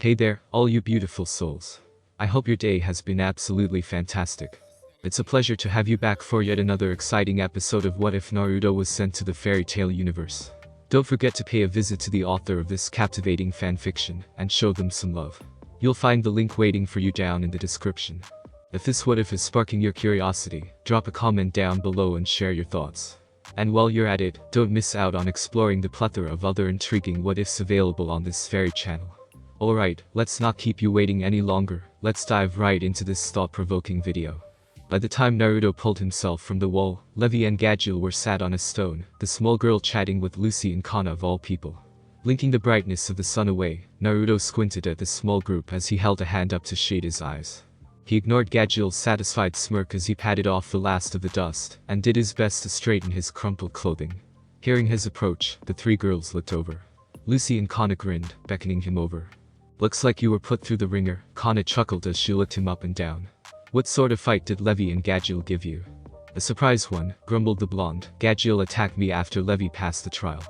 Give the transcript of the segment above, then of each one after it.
Hey there, all you beautiful souls. I hope your day has been absolutely fantastic. It's a pleasure to have you back for yet another exciting episode of What If Naruto Was Sent to the Fairy Tale Universe. Don't forget to pay a visit to the author of this captivating fanfiction and show them some love. You'll find the link waiting for you down in the description. If this what if is sparking your curiosity, drop a comment down below and share your thoughts. And while you're at it, don't miss out on exploring the plethora of other intriguing what ifs available on this fairy channel. Alright, let's not keep you waiting any longer, let's dive right into this thought-provoking video. By the time Naruto pulled himself from the wall, Levy and Gadgil were sat on a stone, the small girl chatting with Lucy and Kana of all people. Blinking the brightness of the sun away, Naruto squinted at the small group as he held a hand up to shade his eyes. He ignored Gadgil's satisfied smirk as he patted off the last of the dust, and did his best to straighten his crumpled clothing. Hearing his approach, the three girls looked over. Lucy and Kana grinned, beckoning him over. Looks like you were put through the ringer, Kana chuckled as she looked him up and down. What sort of fight did Levy and Gadgil give you? A surprise one, grumbled the blonde. Gadgil attacked me after Levy passed the trial.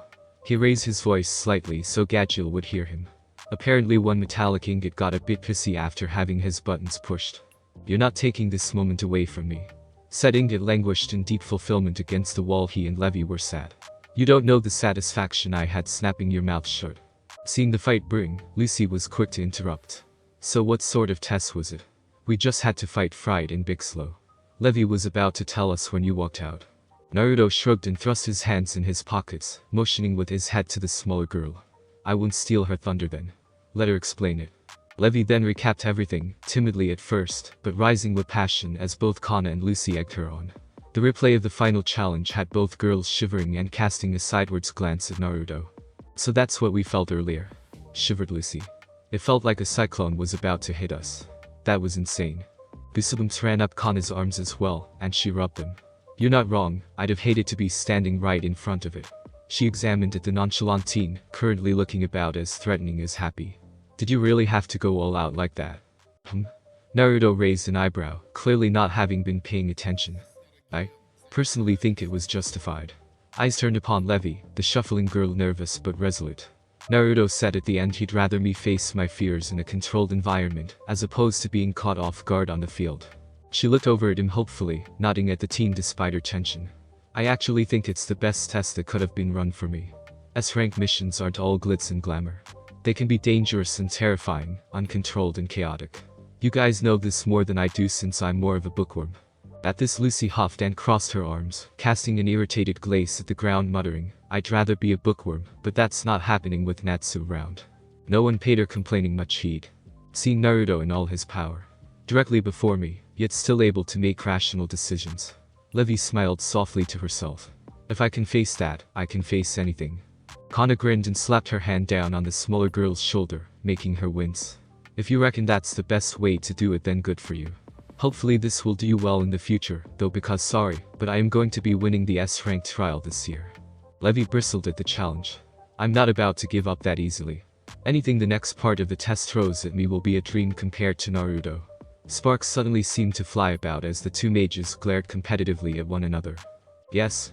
He raised his voice slightly so Gadgil would hear him. Apparently one metallic ingot got a bit pissy after having his buttons pushed. You're not taking this moment away from me. Said Ingot languished in deep fulfillment against the wall. He and Levy were sad. You don't know the satisfaction I had snapping your mouth shut. Seeing the fight brewing, Lucy was quick to interrupt. So what sort of test was it? We just had to fight Fried and Big Slow. Levy was about to tell us when you walked out. Naruto shrugged and thrust his hands in his pockets, motioning with his head to the smaller girl. I won't steal her thunder then. Let her explain it. Levy then recapped everything, timidly at first, but rising with passion as both Kana and Lucy egged her on. The replay of the final challenge had both girls shivering and casting a sidewards glance at Naruto. So that's what we felt earlier, shivered Lucy. It felt like a cyclone was about to hit us. That was insane. Goosebumps ran up Kana's arms as well, and she rubbed them. You're not wrong, I'd have hated to be standing right in front of it. She examined at the nonchalant teen, currently looking about as threatening as happy. Did you really have to go all out like that? Naruto raised an eyebrow, clearly not having been paying attention. I personally think it was justified. Eyes turned upon Levy, the shuffling girl nervous but resolute. Naruto said at the end he'd rather me face my fears in a controlled environment, as opposed to being caught off guard on the field. She looked over at him hopefully, nodding at the teen despite her tension. I actually think it's the best test that could have been run for me. S-rank missions aren't all glitz and glamour. They can be dangerous and terrifying, uncontrolled and chaotic. You guys know this more than I do since I'm more of a bookworm. At this Lucy huffed and crossed her arms, casting an irritated glaze at the ground muttering, I'd rather be a bookworm, but that's not happening with Natsu around. No one paid her complaining much heed. Seeing Naruto in all his power. Directly before me, yet still able to make rational decisions. Levy smiled softly to herself. If I can face that, I can face anything. Kana grinned and slapped her hand down on the smaller girl's shoulder, making her wince. If you reckon that's the best way to do it then good for you. Hopefully this will do you well in the future, though because sorry, but I am going to be winning the S-rank trial this year. Levy bristled at the challenge. I'm not about to give up that easily. Anything the next part of the test throws at me will be a dream compared to Naruto. Sparks suddenly seemed to fly about as the two mages glared competitively at one another. Yes,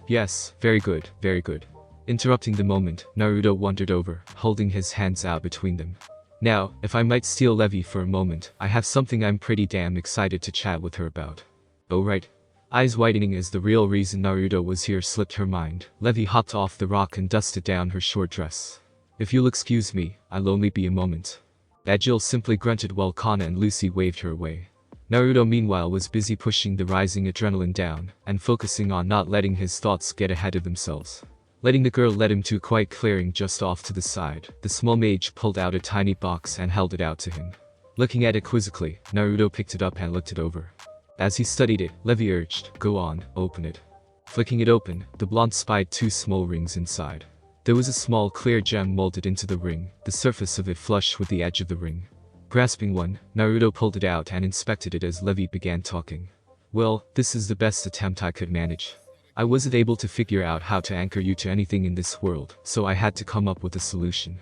very good, very good. Interrupting the moment, Naruto wandered over, holding his hands out between them. Now, if I might steal Levy for a moment, I have something I'm pretty damn excited to chat with her about. Oh right. Eyes widening as the real reason Naruto was here slipped her mind, Levy hopped off the rock and dusted down her short dress. If you'll excuse me, I'll only be a moment. Gadgil simply grunted while Kana and Lucy waved her away. Naruto meanwhile was busy pushing the rising adrenaline down, and focusing on not letting his thoughts get ahead of themselves. Letting the girl lead him to a quiet clearing just off to the side, the small mage pulled out a tiny box and held it out to him. Looking at it quizzically, Naruto picked it up and looked it over. As he studied it, Levy urged, go on, open it. Flicking it open, the blonde spied two small rings inside. There was a small clear gem molded into the ring, the surface of it flush with the edge of the ring. Grasping one, Naruto pulled it out and inspected it as Levy began talking. Well, this is the best attempt I could manage. I wasn't able to figure out how to anchor you to anything in this world, so I had to come up with a solution.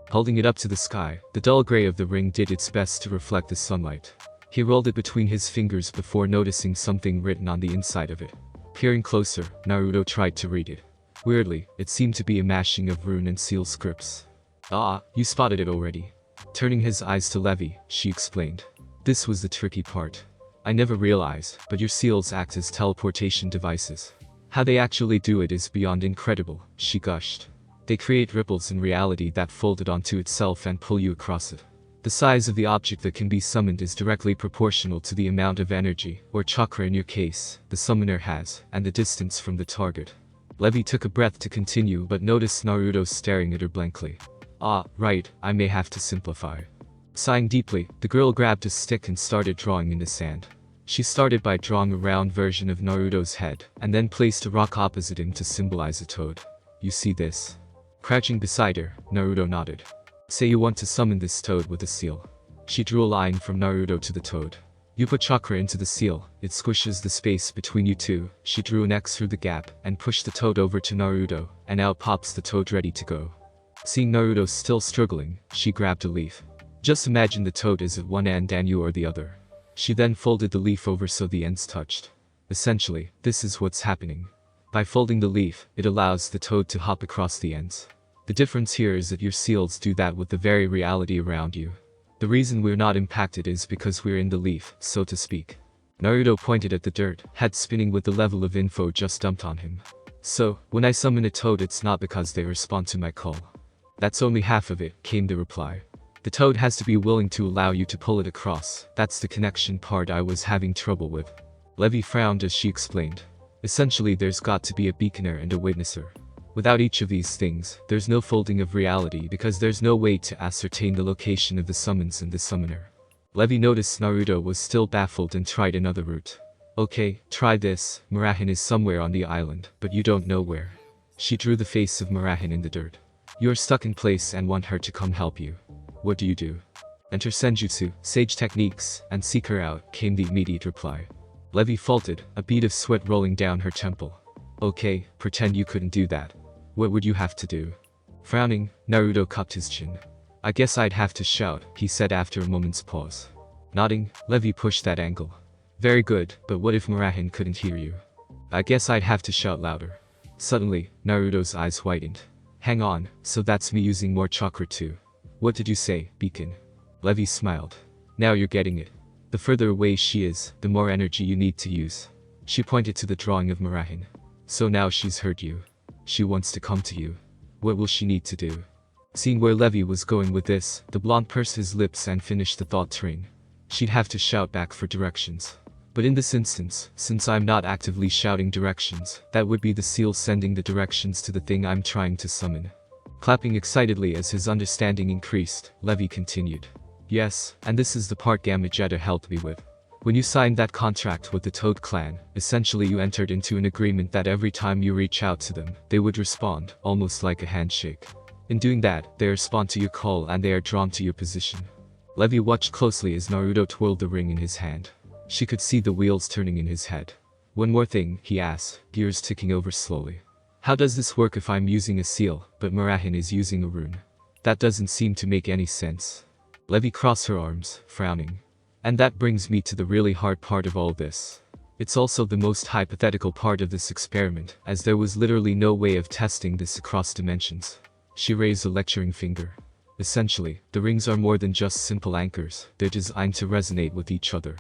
Holding it up to the sky, the dull gray of the ring did its best to reflect the sunlight. He rolled it between his fingers before noticing something written on the inside of it. Peering closer, Naruto tried to read it. Weirdly, it seemed to be a mashing of rune and seal scripts. Ah, you spotted it already. Turning his eyes to Levy, she explained. This was the tricky part. I never realized, but your seals act as teleportation devices. How they actually do it is beyond incredible, she gushed. They create ripples in reality that fold it onto itself and pull you across it. The size of the object that can be summoned is directly proportional to the amount of energy, or chakra in your case, the summoner has, and the distance from the target. Levy took a breath to continue but noticed Naruto staring at her blankly. Ah, right, I may have to simplify. Sighing deeply, the girl grabbed a stick and started drawing in the sand. She started by drawing a round version of Naruto's head, and then placed a rock opposite him to symbolize a toad. You see this? Crouching beside her, Naruto nodded. Say you want to summon this toad with a seal. She drew a line from Naruto to the toad. You put chakra into the seal, it squishes the space between you two. She drew an X through the gap, and pushed the toad over to Naruto, and out pops the toad ready to go. Seeing Naruto still struggling, she grabbed a leaf. Just imagine the toad is at one end and you are the other. She then folded the leaf over so the ends touched. Essentially, this is what's happening. By folding the leaf, it allows the toad to hop across the ends. The difference here is that your seals do that with the very reality around you. The reason we're not impacted is because we're in the leaf, so to speak. Naruto pointed at the dirt, head spinning with the level of info just dumped on him. So, when I summon a toad it's not because they respond to my call. That's only half of it, came the reply. The toad has to be willing to allow you to pull it across. That's the connection part I was having trouble with. Levy frowned as she explained. Essentially there's got to be a beaconer and a witnesser. Without each of these things, there's no folding of reality because there's no way to ascertain the location of the summons and the summoner. Levy noticed Naruto was still baffled and tried another route. Okay, try this. Murahin is somewhere on the island, but you don't know where. She drew the face of Murahin in the dirt. You're stuck in place and want her to come help you. What do you do? Enter Senjutsu, Sage Techniques, and seek her out, came the immediate reply. Levy faltered, a bead of sweat rolling down her temple. Okay, pretend you couldn't do that. What would you have to do? Frowning, Naruto cupped his chin. I guess I'd have to shout, he said after a moment's pause. Nodding, Levy pushed that angle. Very good, but what if Murahin couldn't hear you? I guess I'd have to shout louder. Suddenly, Naruto's eyes whitened. Hang on, so that's me using more chakra too. What did you say, Beacon? Levy smiled. Now you're getting it. The further away she is, the more energy you need to use. She pointed to the drawing of Murahin. So now she's heard you. She wants to come to you. What will she need to do? Seeing where Levy was going with this, the blonde pursed his lips and finished the thought train. She'd have to shout back for directions. But in this instance, since I'm not actively shouting directions, that would be the seal sending the directions to the thing I'm trying to summon. Clapping excitedly as his understanding increased, Levy continued. Yes, and this is the part Gamma helped me with. When you signed that contract with the Toad Clan, essentially you entered into an agreement that every time you reach out to them, they would respond, almost like a handshake. In doing that, they respond to your call and they are drawn to your position. Levy watched closely as Naruto twirled the ring in his hand. She could see the wheels turning in his head. One more thing, he asked, gears ticking over slowly. How does this work if I'm using a seal, but Murahin is using a rune? That doesn't seem to make any sense. Levy crossed her arms, frowning. And that brings me to the really hard part of all this. It's also the most hypothetical part of this experiment, as there was literally no way of testing this across dimensions. She raised a lecturing finger. Essentially, the rings are more than just simple anchors, they're designed to resonate with each other.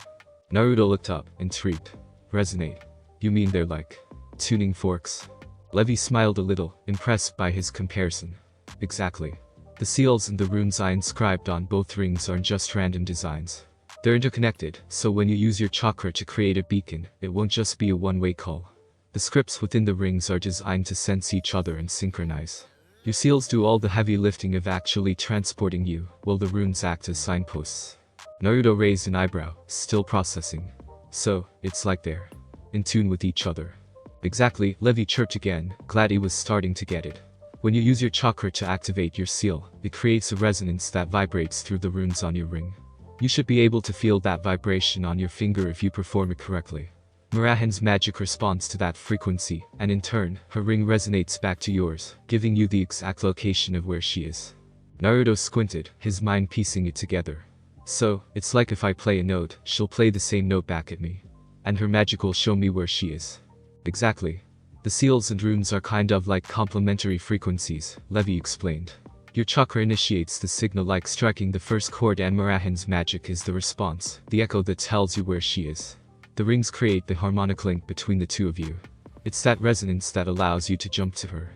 Naruto looked up, intrigued. Resonate? You mean they're like tuning forks? Levy smiled a little, impressed by his comparison. Exactly. The seals and the runes I inscribed on both rings aren't just random designs. They're interconnected, so when you use your chakra to create a beacon, it won't just be a one-way call. The scripts within the rings are designed to sense each other and synchronize. Your seals do all the heavy lifting of actually transporting you, while the runes act as signposts. Naruto raised an eyebrow, still processing. So, it's like they're in tune with each other. Exactly, Levy chirped again, glad he was starting to get it. When you use your chakra to activate your seal, it creates a resonance that vibrates through the runes on your ring. You should be able to feel that vibration on your finger if you perform it correctly. Murahin's magic responds to that frequency, and in turn, her ring resonates back to yours, giving you the exact location of where she is. Naruto squinted, his mind piecing it together. So, it's like if I play a note, she'll play the same note back at me. And her magic will show me where she is. Exactly. The seals and runes are kind of like complementary frequencies, Levy explained. Your chakra initiates the signal like striking the first chord, and Murahen's magic is the response, the echo that tells you where she is. The rings create the harmonic link between the two of you. It's that resonance that allows you to jump to her.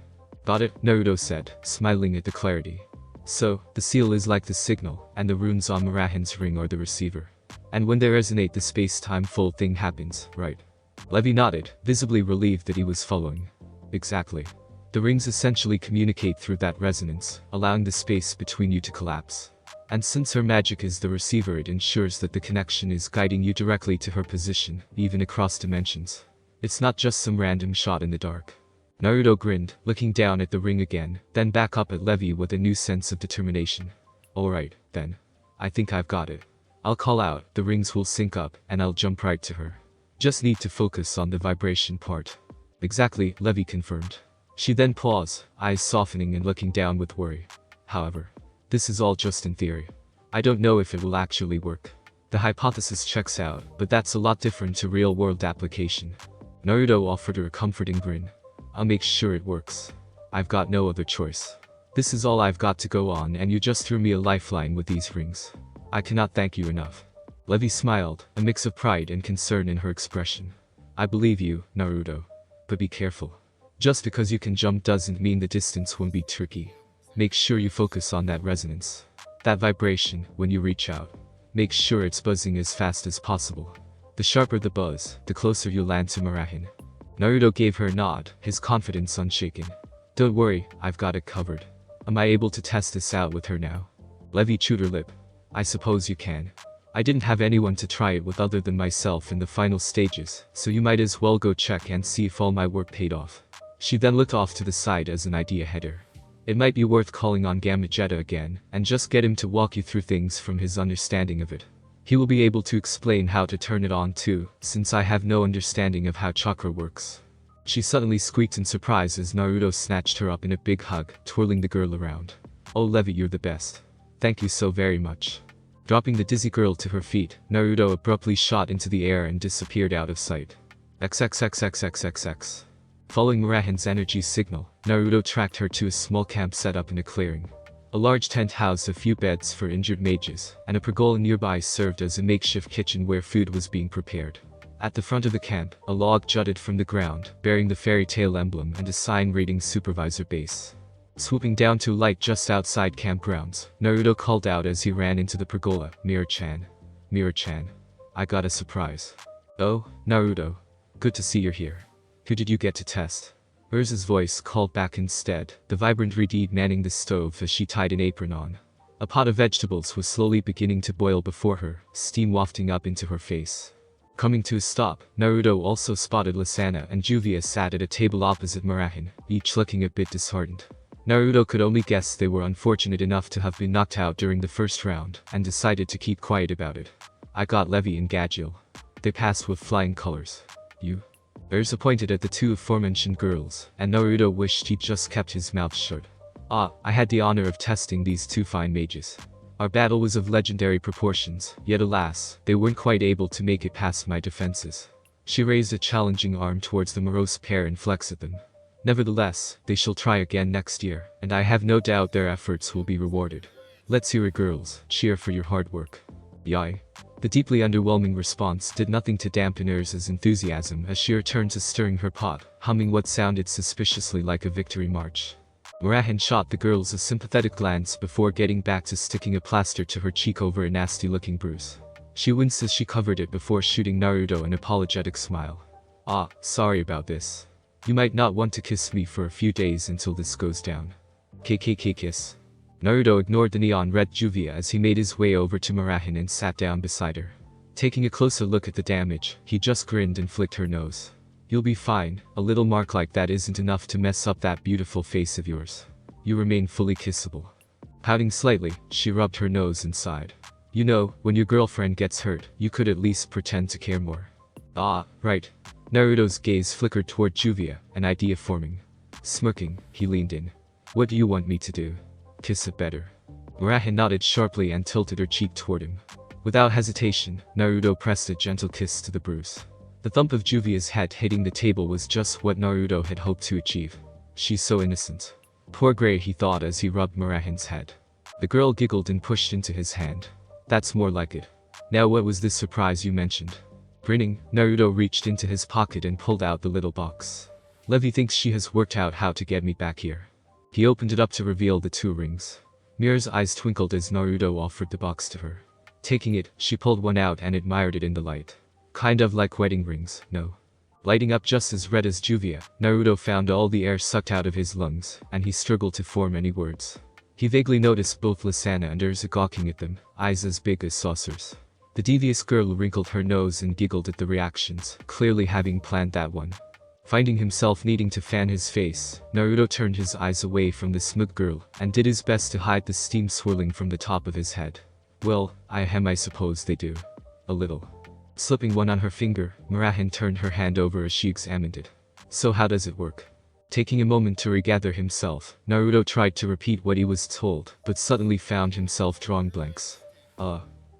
Got it? Naruto said, smiling at the clarity. So, the seal is like the signal, and the runes on Murahen's ring are the receiver. And when they resonate, the space-time full thing happens, right? Levy nodded, visibly relieved that he was following. Exactly. The rings essentially communicate through that resonance, allowing the space between you to collapse. And since her magic is the receiver, it ensures that the connection is guiding you directly to her position, even across dimensions. It's not just some random shot in the dark. Naruto grinned, looking down at the ring again, then back up at Levy with a new sense of determination. Alright, then. I think I've got it. I'll call out, the rings will sync up, and I'll jump right to her. Just need to focus on the vibration part. Exactly, Levy confirmed. She then paused, eyes softening and looking down with worry. However, this is all just in theory. I don't know if it will actually work. The hypothesis checks out, but that's a lot different to real-world application. Naruto offered her a comforting grin. I'll make sure it works. I've got no other choice. This is all I've got to go on, and you just threw me a lifeline with these rings. I cannot thank you enough. Levy smiled, a mix of pride and concern in her expression. I believe you, Naruto. But be careful. Just because you can jump doesn't mean the distance won't be tricky. Make sure you focus on that resonance. That vibration, when you reach out. Make sure it's buzzing as fast as possible. The sharper the buzz, the closer you land to Murahen. Naruto gave her a nod, his confidence unshaken. Don't worry, I've got it covered. Am I able to test this out with her now? Levy chewed her lip. I suppose you can. I didn't have anyone to try it with other than myself in the final stages, so you might as well go check and see if all my work paid off. She then looked off to the side as an idea hit her. It might be worth calling on Gamajetta again, and just get him to walk you through things from his understanding of it. He will be able to explain how to turn it on too, since I have no understanding of how chakra works. She suddenly squeaked in surprise as Naruto snatched her up in a big hug, twirling the girl around. Oh Levy, you're the best. Thank you so very much. Dropping the dizzy girl to her feet, Naruto abruptly shot into the air and disappeared out of sight. XXXXXXX. Following Murahen's energy signal, Naruto tracked her to a small camp set up in a clearing. A large tent housed a few beds for injured mages, and a pergola nearby served as a makeshift kitchen where food was being prepared. At the front of the camp, a log jutted from the ground, bearing the fairy tale emblem and a sign reading Supervisor Base. Swooping down to light just outside campgrounds, Naruto called out as he ran into the pergola, Mira-chan. Mira-chan. I got a surprise. Oh, Naruto. Good to see you're here. Who did you get to test? Urza's voice called back instead, the vibrant Redeed manning the stove as she tied an apron on. A pot of vegetables was slowly beginning to boil before her, steam wafting up into her face. Coming to a stop, Naruto also spotted Lisana and Juvia sat at a table opposite Murahen, each looking a bit disheartened. Naruto could only guess they were unfortunate enough to have been knocked out during the first round, and decided to keep quiet about it. I got Levy and Gadgil. They passed with flying colors. You? Urza pointed at the two aforementioned girls, and Naruto wished he'd just kept his mouth shut. I had the honor of testing these two fine mages. Our battle was of legendary proportions, yet alas, they weren't quite able to make it past my defenses. She raised a challenging arm towards the morose pair and flexed at them. Nevertheless, they shall try again next year, and I have no doubt their efforts will be rewarded. Let's hear it, girls, cheer for your hard work. Yai. The deeply underwhelming response did nothing to dampen Urza's enthusiasm as she returned to stirring her pot, humming what sounded suspiciously like a victory march. Murahen shot the girls a sympathetic glance before getting back to sticking a plaster to her cheek over a nasty-looking bruise. She winced as she covered it before shooting Naruto an apologetic smile. Sorry about this. You might not want to kiss me for a few days until this goes down. KKK kiss. Naruto ignored the neon-red Juvia as he made his way over to Murahen and sat down beside her. Taking a closer look at the damage, he just grinned and flicked her nose. You'll be fine, a little mark like that isn't enough to mess up that beautiful face of yours. You remain fully kissable. Pouting slightly, she rubbed her nose and sighed. You know, when your girlfriend gets hurt, you could at least pretend to care more. Right. Naruto's gaze flickered toward Juvia, an idea forming. Smirking, he leaned in. What do you want me to do? Kiss it better. Murahen nodded sharply and tilted her cheek toward him. Without hesitation, Naruto pressed a gentle kiss to the bruise. The thump of Juvia's head hitting the table was just what Naruto had hoped to achieve. She's so innocent. Poor Gray, he thought as he rubbed Murahin's head. The girl giggled and pushed into his hand. That's more like it. Now what was this surprise you mentioned? Grinning, Naruto reached into his pocket and pulled out the little box. Levy thinks she has worked out how to get me back here. He opened it up to reveal the 2 rings. Mira's eyes twinkled as Naruto offered the box to her. Taking it, she pulled one out and admired it in the light. Kind of like wedding rings, no? Lighting up just as red as Juvia, Naruto found all the air sucked out of his lungs, and he struggled to form any words. He vaguely noticed both Lisana and Urza gawking at them, eyes as big as saucers. The devious girl wrinkled her nose and giggled at the reactions, clearly having planned that one. Finding himself needing to fan his face, Naruto turned his eyes away from the smug girl, and did his best to hide the steam swirling from the top of his head. Well, I suppose they do. A little. Slipping one on her finger, Murahin turned her hand over as she examined it. So how does it work? Taking a moment to regather himself, Naruto tried to repeat what he was told, but suddenly found himself drawing blanks.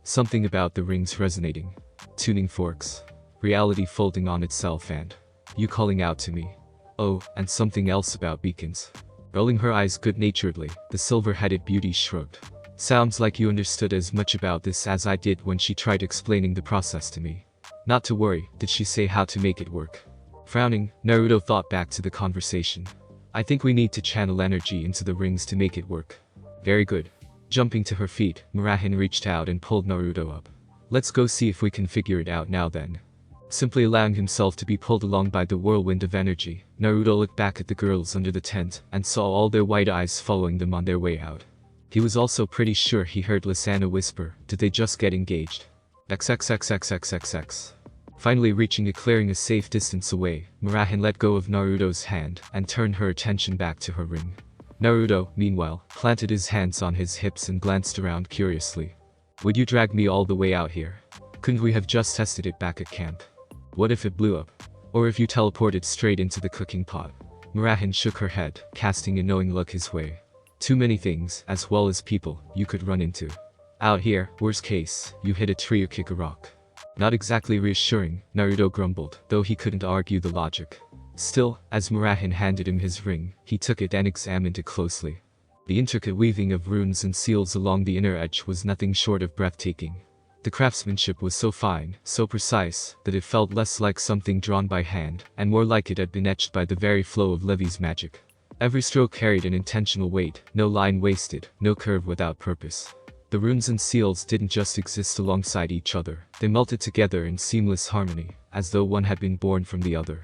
Something about the rings resonating. Tuning forks. Reality folding on itself and you calling out to me. Oh, and something else about beacons. Rolling her eyes good-naturedly, the silver-headed beauty shrugged. Sounds like you understood as much about this as I did when she tried explaining the process to me. Not to worry, did she say how to make it work? Frowning, Naruto thought back to the conversation. I think we need to channel energy into the rings to make it work. Very good. Jumping to her feet, Murahin reached out and pulled Naruto up. Let's go see if we can figure it out now then. Simply allowing himself to be pulled along by the whirlwind of energy, Naruto looked back at the girls under the tent and saw all their white eyes following them on their way out. He was also pretty sure he heard Lisana whisper, did they just get engaged? XXXXXXX. Finally reaching a clearing a safe distance away, Murahin let go of Naruto's hand and turned her attention back to her ring. Naruto, meanwhile, planted his hands on his hips and glanced around curiously. Would you drag me all the way out here? Couldn't we have just tested it back at camp? What if it blew up? Or if you teleported straight into the cooking pot? Murahin shook her head, casting a knowing look his way. Too many things, as well as people, you could run into. Out here, worst case, you hit a tree or kick a rock. Not exactly reassuring, Naruto grumbled, though he couldn't argue the logic. Still, as Murahin handed him his ring, he took it and examined it closely. The intricate weaving of runes and seals along the inner edge was nothing short of breathtaking. The craftsmanship was so fine, so precise, that it felt less like something drawn by hand, and more like it had been etched by the very flow of Levy's magic. Every stroke carried an intentional weight, no line wasted, no curve without purpose. The runes and seals didn't just exist alongside each other, they melted together in seamless harmony, as though one had been born from the other.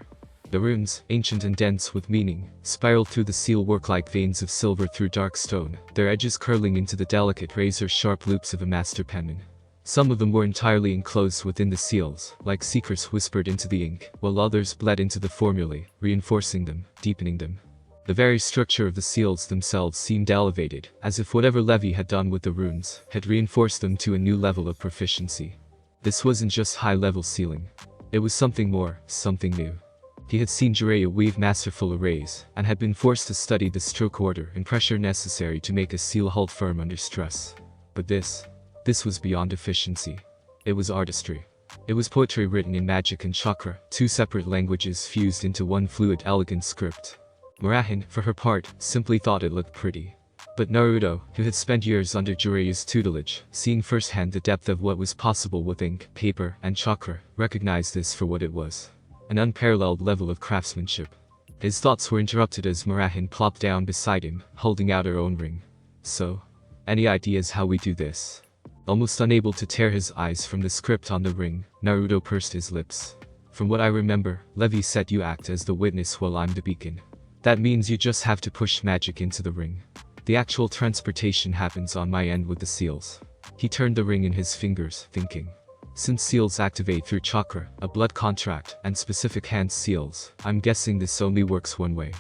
The runes, ancient and dense with meaning, spiraled through the seal work like veins of silver through dark stone, their edges curling into the delicate razor-sharp loops of a master penman. Some of them were entirely enclosed within the seals, like secrets whispered into the ink, while others bled into the formulae, reinforcing them, deepening them. The very structure of the seals themselves seemed elevated, as if whatever Levy had done with the runes had reinforced them to a new level of proficiency. This wasn't just high-level sealing. It was something more, something new. He had seen Jiraiya weave masterful arrays, and had been forced to study the stroke order and pressure necessary to make a seal hold firm under stress. But this was beyond efficiency. It was artistry. It was poetry written in magic and chakra, 2 separate languages fused into one fluid, elegant script. Murahin, for her part, simply thought it looked pretty. But Naruto, who had spent years under Jiraiya's tutelage, seeing firsthand the depth of what was possible with ink, paper, and chakra, recognized this for what it was. An unparalleled level of craftsmanship. His thoughts were interrupted as Murahin plopped down beside him, holding out her own ring. So, any ideas how we do this? Almost unable to tear his eyes from the script on the ring, Naruto pursed his lips. From what I remember, Levy said you act as the witness while I'm the beacon. That means you just have to push magic into the ring. The actual transportation happens on my end with the seals. He turned the ring in his fingers, thinking. Since seals activate through chakra, a blood contract, and specific hand seals, I'm guessing this only works one way.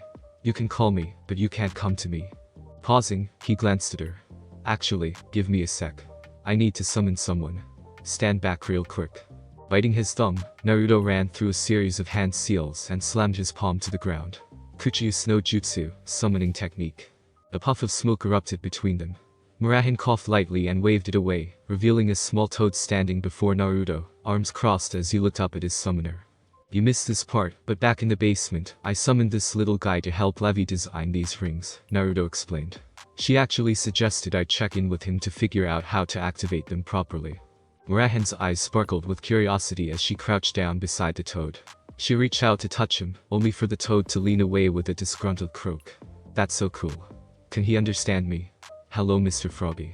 You can call me, but you can't come to me. Pausing, he glanced at her. Actually, give me a sec. I need to summon someone. Stand back real quick. Biting his thumb, Naruto ran through a series of hand seals and slammed his palm to the ground. Kuchi's no jutsu, summoning technique. A puff of smoke erupted between them. Murahin coughed lightly and waved it away, revealing a small toad standing before Naruto, arms crossed as he looked up at his summoner. You missed this part, but back in the basement, I summoned this little guy to help Levy design these rings, Naruto explained. She actually suggested I check in with him to figure out how to activate them properly. Murahan's eyes sparkled with curiosity as she crouched down beside the toad. She reached out to touch him, only for the toad to lean away with a disgruntled croak. That's so cool. Can he understand me? Hello, Mr. Froggy.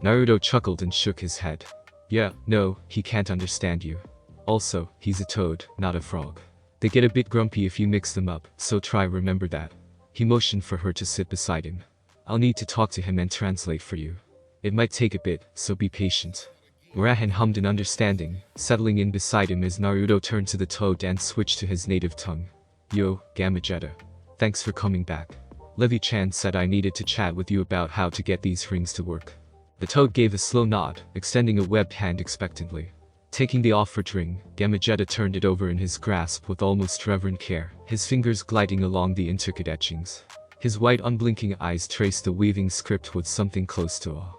Naruto chuckled and shook his head. Yeah, no, he can't understand you. Also, he's a toad, not a frog. They get a bit grumpy if you mix them up, so try remember that. He motioned for her to sit beside him. I'll need to talk to him and translate for you. It might take a bit, so be patient. Murahan hummed in understanding, settling in beside him as Naruto turned to the toad and switched to his native tongue. Yo, Gamajetta. Thanks for coming back. Levy-chan said I needed to chat with you about how to get these rings to work. The toad gave a slow nod, extending a webbed hand expectantly. Taking the offered ring, Gamajetta turned it over in his grasp with almost reverent care, his fingers gliding along the intricate etchings. His white unblinking eyes traced the weaving script with something close to awe.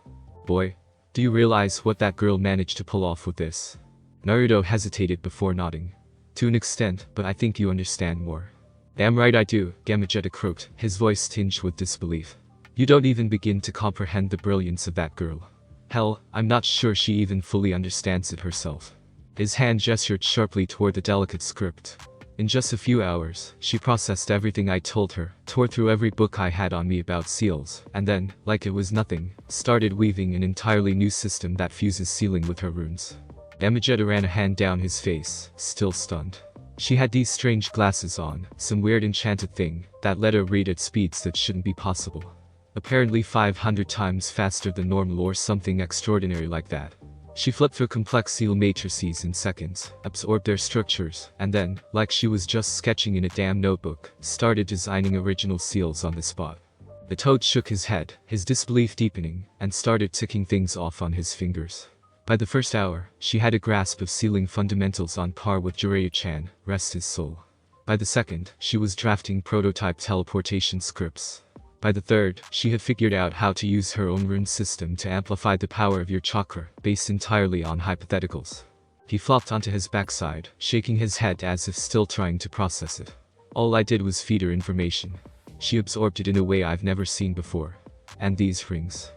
Boy, do you realize what that girl managed to pull off with this? Naruto hesitated before nodding. To an extent, but I think you understand more. Damn right I do, Gamajetta croaked, his voice tinged with disbelief. You don't even begin to comprehend the brilliance of that girl. Hell, I'm not sure she even fully understands it herself. His hand gestured sharply toward the delicate script. In just a few hours, she processed everything I told her, tore through every book I had on me about seals, and then, like it was nothing, started weaving an entirely new system that fuses sealing with her runes. Gamajetta ran a hand down his face, still stunned. She had these strange glasses on, some weird enchanted thing, that let her read at speeds that shouldn't be possible. Apparently 500 times faster than normal or something extraordinary like that. She flipped through complex seal matrices in seconds, absorbed their structures, and then, like she was just sketching in a damn notebook, started designing original seals on the spot. The toad shook his head, his disbelief deepening, and started ticking things off on his fingers. By the first hour, she had a grasp of sealing fundamentals on par with Jiraiya-chan, rest his soul. By the second, she was drafting prototype teleportation scripts. By the third, she had figured out how to use her own rune system to amplify the power of your chakra, based entirely on hypotheticals. He flopped onto his backside, shaking his head as if still trying to process it. All I did was feed her information. She absorbed it in a way I've never seen before. And these rings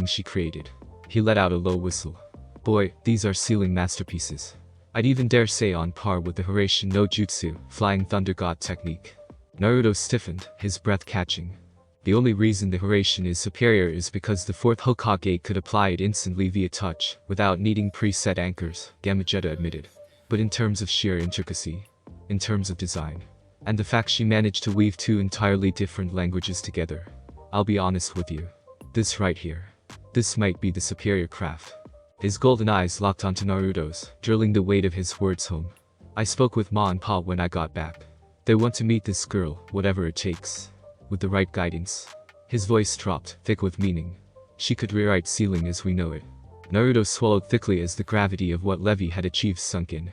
she created. He let out a low whistle. Boy, these are sealing masterpieces. I'd even dare say on par with the Horatian no Jutsu, Flying Thunder God technique. Naruto stiffened, his breath catching. The only reason the Horatian is superior is because the fourth Hokage could apply it instantly via touch, without needing preset anchors, Gamajetta admitted. But in terms of sheer intricacy, in terms of design, and the fact she managed to weave two entirely different languages together, I'll be honest with you. This right here. This might be the superior craft. His golden eyes locked onto Naruto's, drilling the weight of his words home. I spoke with Ma and Pa when I got back. They want to meet this girl, whatever it takes. With the right guidance. His voice dropped, thick with meaning. She could rewrite sealing as we know it. Naruto swallowed thickly as the gravity of what Levy had achieved sunk in.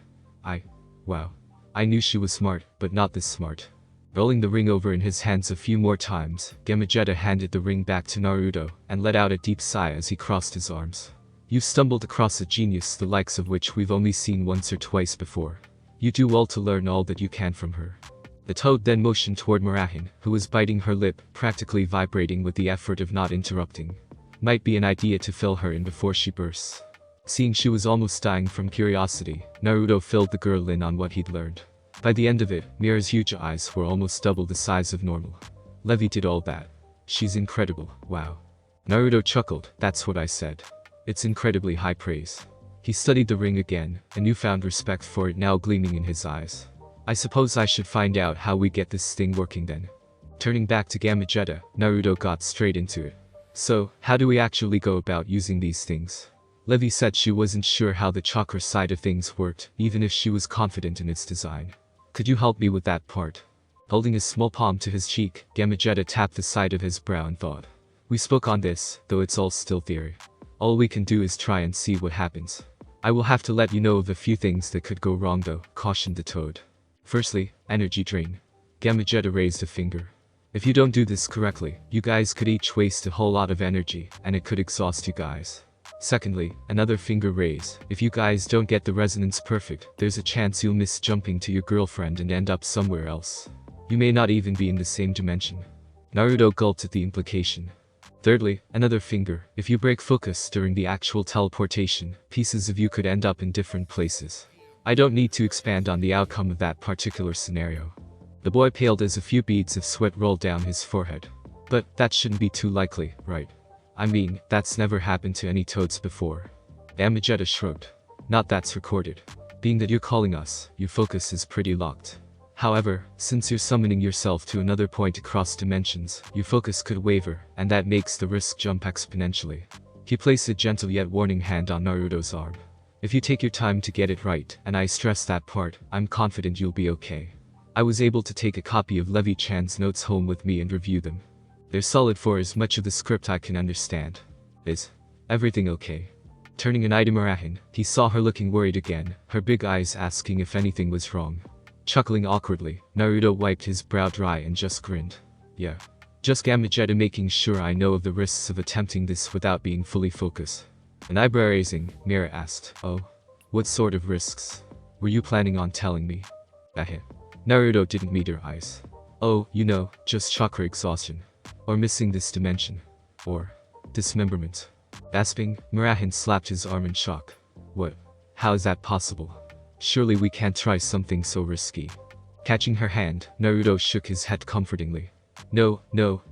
Wow. I knew she was smart, but not this smart. Rolling the ring over in his hands a few more times, Gamajetta handed the ring back to Naruto, and let out a deep sigh as he crossed his arms. You've stumbled across a genius the likes of which we've only seen once or twice before. You do well to learn all that you can from her. The toad then motioned toward Murahan, who was biting her lip, practically vibrating with the effort of not interrupting. Might be an idea to fill her in before she bursts. Seeing she was almost dying from curiosity, Naruto filled the girl in on what he'd learned. By the end of it, Mira's huge eyes were almost double the size of normal. Levy did all that. She's incredible, wow. Naruto chuckled, that's what I said. It's incredibly high praise. He studied the ring again, a newfound respect for it now gleaming in his eyes. I suppose I should find out how we get this thing working then. Turning back to Gamajetta, Naruto got straight into it. So, how do we actually go about using these things? Levy said she wasn't sure how the chakra side of things worked, even if she was confident in its design. Could you help me with that part? Holding his small palm to his cheek, Gamajetta tapped the side of his brow and thought. We spoke on this, though it's all still theory. All we can do is try and see what happens. I will have to let you know of a few things that could go wrong though, cautioned the toad. Firstly, energy drain. Gamajetta raised a finger. If you don't do this correctly, you guys could each waste a whole lot of energy, and it could exhaust you guys. Secondly, another finger raise. If you guys don't get the resonance perfect, there's a chance you'll miss jumping to your girlfriend and end up somewhere else. You may not even be in the same dimension. Naruto gulped at the implication. Thirdly, another finger. If you break focus during the actual teleportation, pieces of you could end up in different places. I don't need to expand on the outcome of that particular scenario. The boy paled as a few beads of sweat rolled down his forehead. But that shouldn't be too likely, right? I mean, that's never happened to any toads before. Damnit shrugged. Not that's recorded. Being that you're calling us, your focus is pretty locked. However, since you're summoning yourself to another point across dimensions, your focus could waver, and that makes the risk jump exponentially. He placed a gentle yet warning hand on Naruto's arm. If you take your time to get it right, and I stress that part, I'm confident you'll be okay. I was able to take a copy of Levy-chan's notes home with me and review them. They're solid for as much of the script I can understand. Is everything okay? Turning an eye to Murahin, he saw her looking worried again, her big eyes asking if anything was wrong. Chuckling awkwardly, Naruto wiped his brow dry and just grinned. Yeah. Just Damnit making sure I know of the risks of attempting this without being fully focused. An eyebrow raising, Mira asked, oh? What sort of risks? Were you planning on telling me? Ahe. Naruto didn't meet her eyes. Oh, you know, just chakra exhaustion. Or missing this dimension. Or dismemberment. Gasping, Murahin slapped his arm in shock. What? How is that possible? Surely we can't try something so risky. Catching her hand, Naruto shook his head comfortingly. No,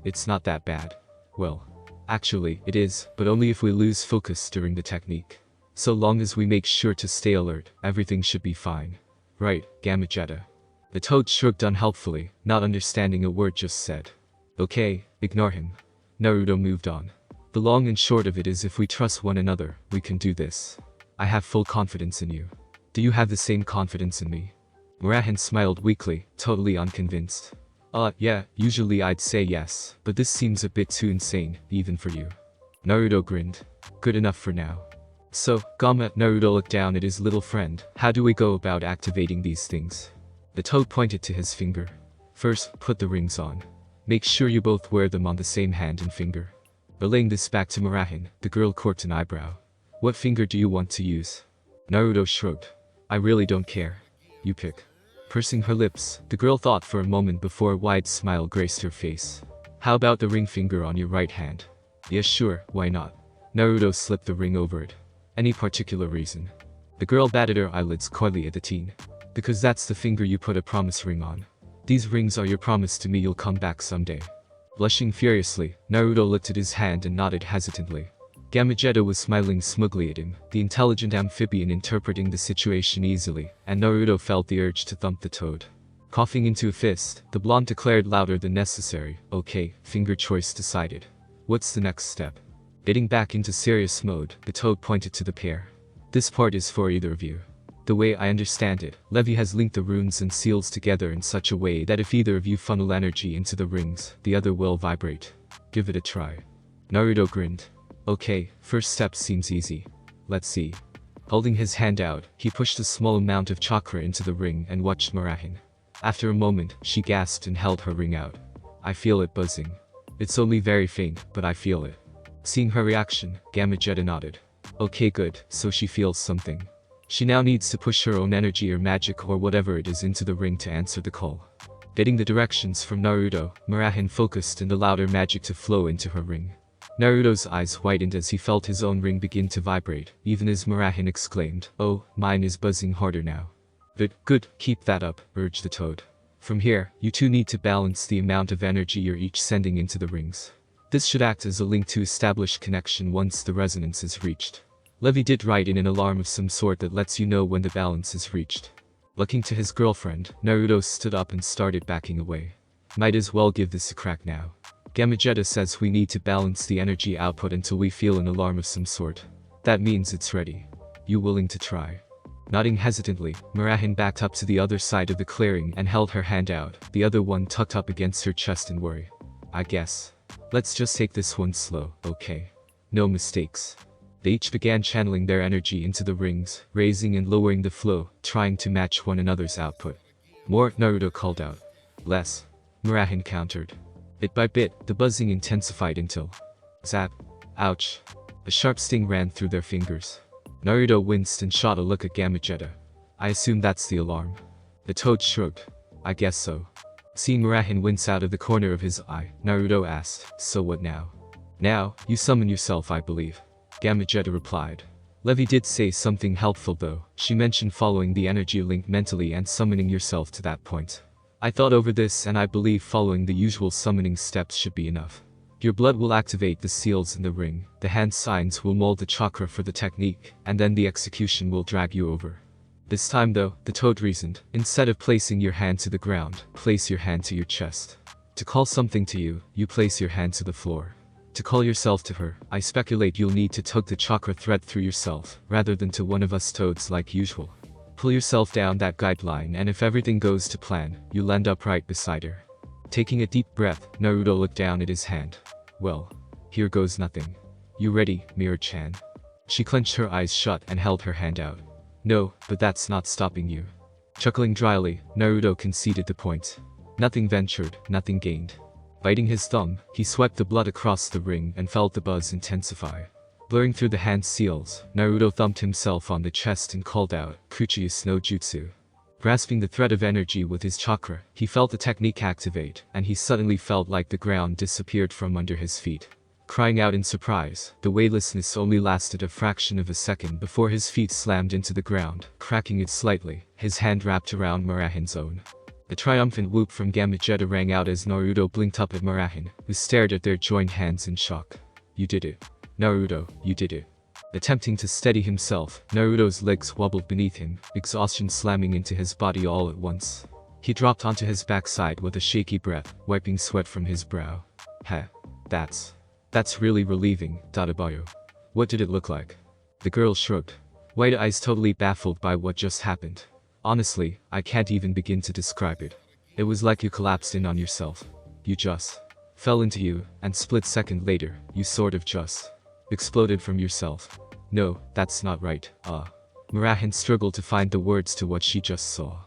it's not that bad. Well, actually, it is, but only if we lose focus during the technique. So long as we make sure to stay alert, everything should be fine. Right, Damnit. The toad shrugged unhelpfully, not understanding a word just said. Okay, ignore him. Naruto moved on. The long and short of it is if we trust one another, we can do this. I have full confidence in you. Do you have the same confidence in me? Murahin smiled weakly, totally unconvinced. Yeah, usually I'd say yes, but this seems a bit too insane, even for you. Naruto grinned. Good enough for now. So, Naruto looked down at his little friend. How do we go about activating these things? The toad pointed to his finger. First, put the rings on. Make sure you both wear them on the same hand and finger. Relaying this back to Murahin, the girl cocked an eyebrow. What finger do you want to use? Naruto shrugged. I really don't care. You pick. Pursing her lips, the girl thought for a moment before a wide smile graced her face. How about the ring finger on your right hand? Yeah, sure, why not? Naruto slipped the ring over it. Any particular reason? The girl batted her eyelids coyly at the teen. Because that's the finger you put a promise ring on. These rings are your promise to me you'll come back someday. Blushing furiously, Naruto looked at his hand and nodded hesitantly. Damnit was smiling smugly at him, the intelligent amphibian interpreting the situation easily, and Naruto felt the urge to thump the toad. Coughing into a fist, the blonde declared louder than necessary, okay, finger choice decided. What's the next step? Getting back into serious mode, the toad pointed to the pair. This part is for either of you. The way I understand it, Levy has linked the runes and seals together in such a way that if either of you funnel energy into the rings, the other will vibrate. Give it a try. Naruto grinned. Okay, first step seems easy. Let's see. Holding his hand out, he pushed a small amount of chakra into the ring and watched Murahin. After a moment, she gasped and held her ring out. I feel it buzzing. It's only very faint, but I feel it. Seeing her reaction, Damnit nodded. Okay, good, so she feels something. She now needs to push her own energy or magic or whatever it is into the ring to answer the call. Getting the directions from Naruto, Murahin focused and allowed her magic to flow into her ring. Naruto's eyes widened as he felt his own ring begin to vibrate, even as Murahin exclaimed, oh, mine is buzzing harder now. Good, keep that up, urged the toad. From here, you two need to balance the amount of energy you're each sending into the rings. This should act as a link to establish connection once the resonance is reached. Levy did write in an alarm of some sort that lets you know when the balance is reached. Looking to his girlfriend, Naruto stood up and started backing away. Might as well give this a crack now. Damnit says we need to balance the energy output until we feel an alarm of some sort. That means it's ready. You willing to try? Nodding hesitantly, Murahin backed up to the other side of the clearing and held her hand out, the other one tucked up against her chest in worry. I guess. Let's just take this one slow, okay? No mistakes. They each began channeling their energy into the rings, raising and lowering the flow, trying to match one another's output. More, Naruto called out. Less. Murahin countered. Bit by bit, the buzzing intensified until... Zap. Ouch. A sharp sting ran through their fingers. Naruto winced and shot a look at Gamagetta. I assume that's the alarm. The toad shrugged. I guess so. Seeing Murahin wince out of the corner of his eye, Naruto asked, so what now? Now, you summon yourself, I believe. Gamagetta replied. Levy did say something helpful though. She mentioned following the energy link mentally and summoning yourself to that point. I thought over this and I believe following the usual summoning steps should be enough. Your blood will activate the seals in the ring, the hand signs will mold the chakra for the technique, and then the execution will drag you over. This time though, the toad reasoned, instead of placing your hand to the ground, place your hand to your chest. To call something to you, you place your hand to the floor. To call yourself to her, I speculate you'll need to tug the chakra thread through yourself, rather than to one of us toads like usual. Pull yourself down that guideline and if everything goes to plan, you'll end up right beside her. Taking a deep breath, Naruto looked down at his hand. Well, here goes nothing. You ready, Mirror-chan? She clenched her eyes shut and held her hand out. No, but that's not stopping you. Chuckling dryly, Naruto conceded the point. Nothing ventured, nothing gained. Biting his thumb, he swept the blood across the ring and felt the buzz intensify. Blurring through the hand seals, Naruto thumped himself on the chest and called out, Kuchius no Jutsu. Grasping the thread of energy with his chakra, he felt the technique activate, and he suddenly felt like the ground disappeared from under his feet. Crying out in surprise, the weightlessness only lasted a fraction of a second before his feet slammed into the ground, cracking it slightly, his hand wrapped around Murahin's own. A triumphant whoop from Gamagetta rang out as Naruto blinked up at Murahin, who stared at their joined hands in shock. You did it. Naruto, you did it. Attempting to steady himself, Naruto's legs wobbled beneath him, exhaustion slamming into his body all at once. He dropped onto his backside with a shaky breath, wiping sweat from his brow. Heh. That's really relieving, Tadabayo. What did it look like? The girl shrugged. White eyes totally baffled by what just happened. Honestly, I can't even begin to describe it. It was like you collapsed in on yourself. You just fell into you, and split second later, you sort of just exploded from yourself. No, that's not right, Murahin struggled to find the words to what she just saw.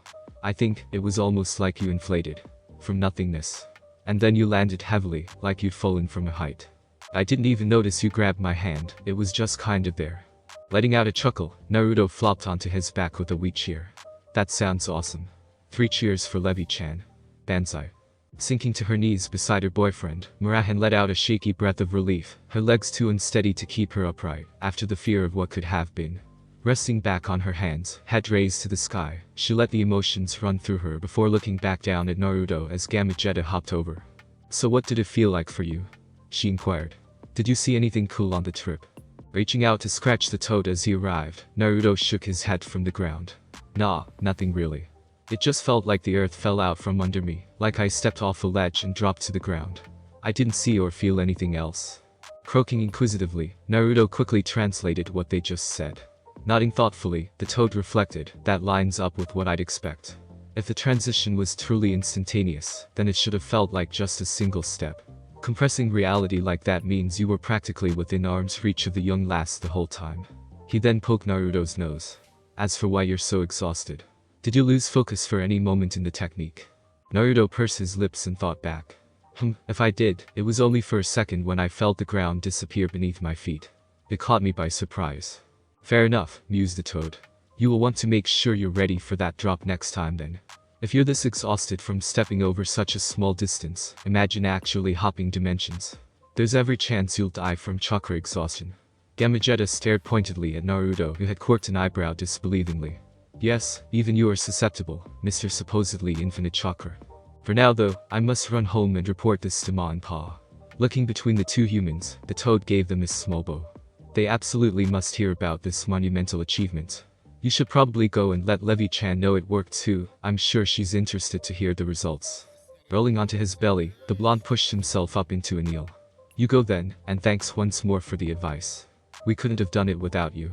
I think it was almost like you inflated from nothingness. And then you landed heavily, like you'd fallen from a height. I didn't even notice you grabbed my hand, it was just kind of there. Letting out a chuckle, Naruto flopped onto his back with a weak cheer. That sounds awesome. 3 cheers for Levy-chan. Banzai. Sinking to her knees beside her boyfriend, Murahin let out a shaky breath of relief, her legs too unsteady to keep her upright, after the fear of what could have been. Resting back on her hands, head raised to the sky, she let the emotions run through her before looking back down at Naruto as Gamagetta hopped over. So what did it feel like for you? She inquired. Did you see anything cool on the trip? Reaching out to scratch the toad as he arrived, Naruto shook his head from the ground. Nah, nothing really. It just felt like the earth fell out from under me, like I stepped off a ledge and dropped to the ground. I didn't see or feel anything else. Croaking inquisitively, Naruto quickly translated what they just said. Nodding thoughtfully, the toad reflected, that lines up with what I'd expect. If the transition was truly instantaneous, then it should have felt like just a single step. Compressing reality like that means you were practically within arm's reach of the young lass the whole time. He then poked Naruto's nose. As for why you're so exhausted. Did you lose focus for any moment in the technique? Naruto pursed his lips and thought back. If I did, it was only for a second when I felt the ground disappear beneath my feet. It caught me by surprise. Fair enough, mused the toad. You will want to make sure you're ready for that drop next time then. If you're this exhausted from stepping over such a small distance, imagine actually hopping dimensions. There's every chance you'll die from chakra exhaustion. Gamagetta stared pointedly at Naruto, who had quirked an eyebrow disbelievingly. Yes, even you are susceptible, Mr. Supposedly Infinite Chakra. For now though, I must run home and report this to Ma and Pa. Looking between the two humans, the toad gave them his small bow. They absolutely must hear about this monumental achievement. You should probably go and let Levy-chan know it worked too, I'm sure she's interested to hear the results. Rolling onto his belly, the blonde pushed himself up into a kneel. You go then, and thanks once more for the advice. We couldn't have done it without you.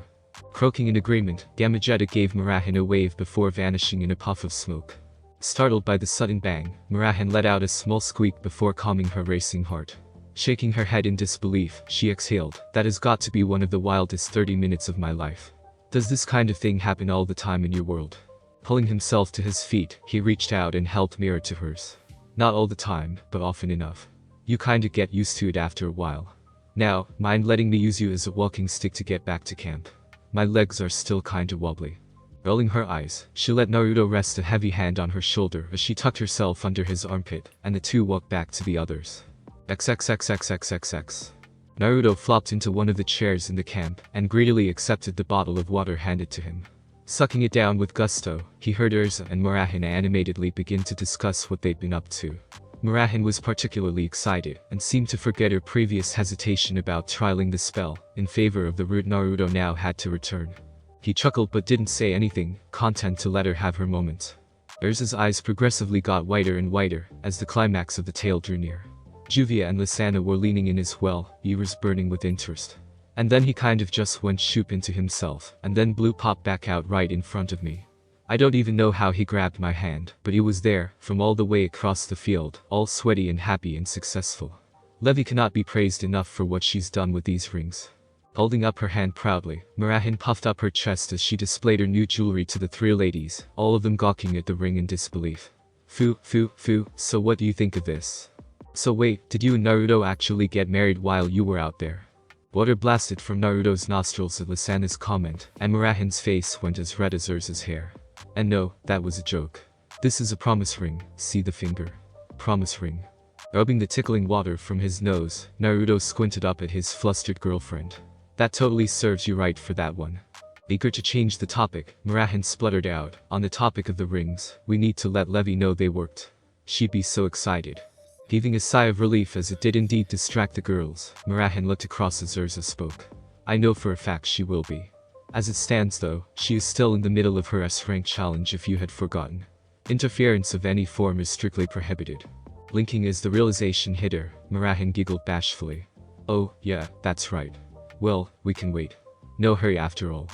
Croaking in agreement, Gamagetta gave Murahin a wave before vanishing in a puff of smoke. Startled by the sudden bang, Murahin let out a small squeak before calming her racing heart. Shaking her head in disbelief, she exhaled, that has got to be one of the wildest 30 minutes of my life. Does this kind of thing happen all the time in your world? Pulling himself to his feet, he reached out and held Mirror to hers. Not all the time, but often enough. You kinda get used to it after a while. Now, mind letting me use you as a walking stick to get back to camp? My legs are still kinda wobbly. Rolling her eyes, she let Naruto rest a heavy hand on her shoulder as she tucked herself under his armpit, and the two walked back to the others. XXXXXXX. Naruto flopped into one of the chairs in the camp and greedily accepted the bottle of water handed to him. Sucking it down with gusto, he heard Urza and Murahin animatedly begin to discuss what they'd been up to. Murahin was particularly excited and seemed to forget her previous hesitation about trialing the spell in favor of the route Naruto now had to return. He chuckled but didn't say anything, content to let her have her moment. Urza's eyes progressively got whiter and whiter as the climax of the tale drew near. Juvia and Lisana were leaning in as well, ears burning with interest. And then he kind of just went shoop into himself, and then Blue popped back out right in front of me. I don't even know how he grabbed my hand, but he was there, from all the way across the field, all sweaty and happy and successful. Levy cannot be praised enough for what she's done with these rings. Holding up her hand proudly, Murahin puffed up her chest as she displayed her new jewelry to the three ladies, all of them gawking at the ring in disbelief. Foo, so what do you think of this? So wait, did you and Naruto actually get married while you were out there? Water blasted from Naruto's nostrils at Lisana's comment, and Murahin's face went as red as Urza's hair. And no, that was a joke. This is a promise ring, see the finger? Promise ring. Rubbing the tickling water from his nose, Naruto squinted up at his flustered girlfriend. That totally serves you right for that one. Eager to change the topic, Murahin spluttered out, on the topic of the rings, we need to let Levy know they worked. She'd be so excited. Heaving a sigh of relief as it did indeed distract the girls, Murahin looked across as Urza spoke. I know for a fact she will be. As it stands though, she is still in the middle of her S-rank challenge if you had forgotten. Interference of any form is strictly prohibited. Blinking as the realization hit her, Murahin giggled bashfully. Oh, yeah, that's right. Well, we can wait. No hurry after all.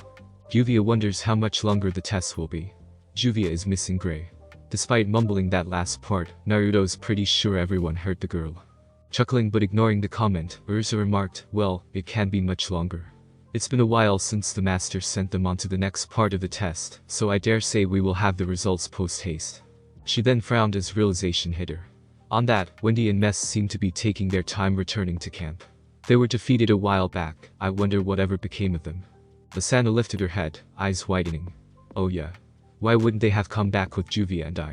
Juvia wonders how much longer the test will be. Juvia is missing Gray. Despite mumbling that last part, Naruto's pretty sure everyone heard the girl. Chuckling but ignoring the comment, Urza remarked, well, it can't be much longer. It's been a while since the master sent them on to the next part of the test, so I dare say we will have the results post-haste. She then frowned as realization hit her. On that, Wendy and Mess seemed to be taking their time returning to camp. They were defeated a while back, I wonder whatever became of them. Lisana lifted her head, eyes widening. Oh yeah. Why wouldn't they have come back with Juvia and I?